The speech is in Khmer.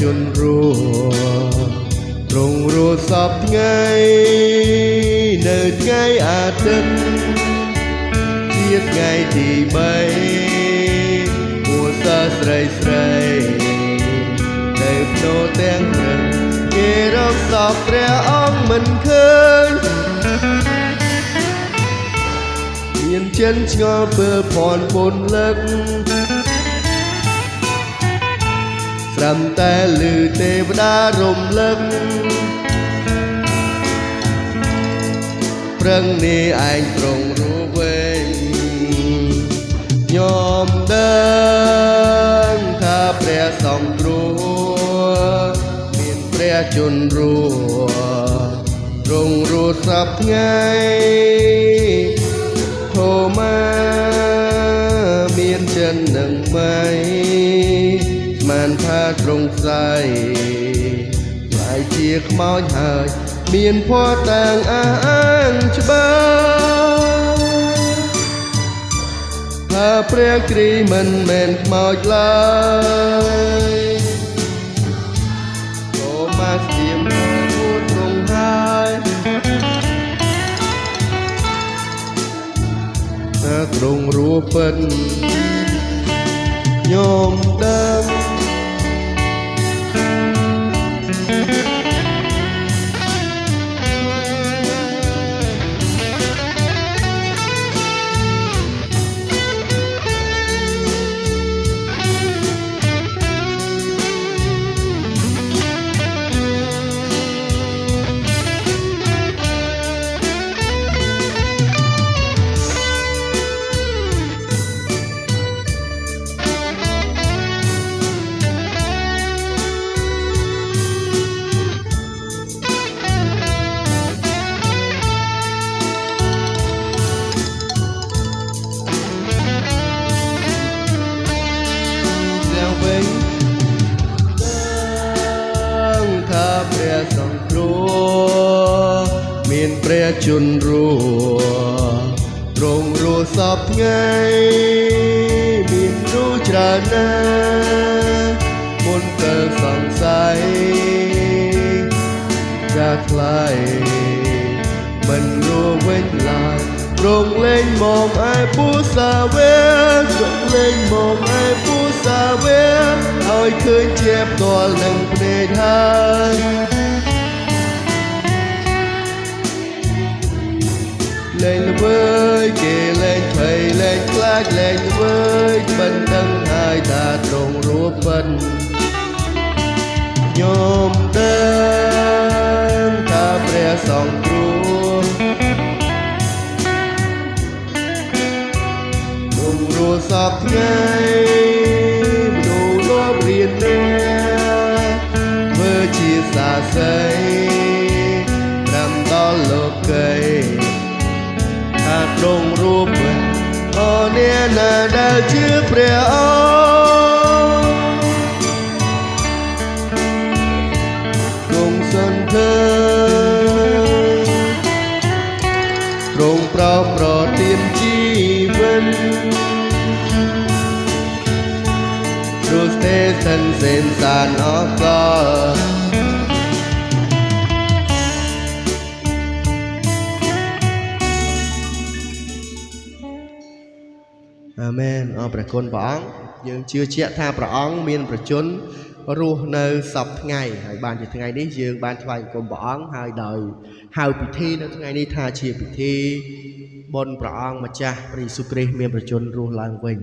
ជន់រស់ទ្រង់រស់សពថ្ងៃនៅថ្ងៃអាទិត្យជាថ្ងៃទី3មួសាស្រីស្រីនៅភ្នោទាំងព្រឹងគេរកសពព្រះអង្គមិនឃើញមានចិនឆ្ងល់ពើភ័ណ្ឌពុនលឹកស្រំតែឮទេវតារំលឹកព្រឹងនេះឯងទ្រង់រស់វិញញោមដឹងថាព្រះសង្ឃគ្រូមានព្រះជន្មរស់ទ្រង់រស់សពថ្ងៃធម៌មានចិននឹងមិនស្មានថាទ្រង់ផ្សាយខ្លាយជាខ្មោចហើយមានភ័ស្តុតាងអះអាងច្បាស់ថាព្រះគ្រីស្ទមិនមែនខ្មោចឡើយសូមមកស្ទាមพูดទ្រង់ហើយថាទ្រង់រស់ពិតញោមដឹងថាព្រះសង្ឃគ្រូមានព្រះជន្មរស់ទ្រង់រស់សពថ្ងៃមានរូបច្រើនណាស់មុនទៅសង្ស័យចាថ្លៃមិនរស់វិញឡើយទ្រង់លែងមកឯពុសាវេទ្រង់លែងមកឯពុសាវេឲ្យឃើញជាផ្ទាល់នឹងភ្នែកហើយលែងល្វើយគេលែងភ័យលែងខ្លាចលែងល្វើយមិនដឹងហើយថាទ្រង់រស់ពិតញោមដឹងថាព្រះសង្ឃគ្រូរស់សពថ្ងៃមនុស្សលោករៀននេះធ្វើជាសាស័យប្រាំដល់លោកីថាទ្រង់រស់ពិតអូអ្នកណាដែលជឿព្រះអង្គទ្រង់សន្ធើទ្រង់ប្រោសប្រទានជីវិតរស់ទេសិនសេនសានអកលអាមែនអរព្រះគុណព្រះអង្គយើងជឿជាក់ថាព្រះអង្គមានប្រជញ្ញរស់នៅសពថ្ងៃហើយបានជាថ្ងៃនេះយើងបានថ្វាយបង្គំព្រះអង្គហើយដោយហៅពិធីនៅថ្ងៃនេះថាជាពិធីបុណ្យព្រះអង្គម្ចាស់ព្រះយេស៊ូវគ្រីស្ទមានប្រជញ្ញរស់ឡើងវិញ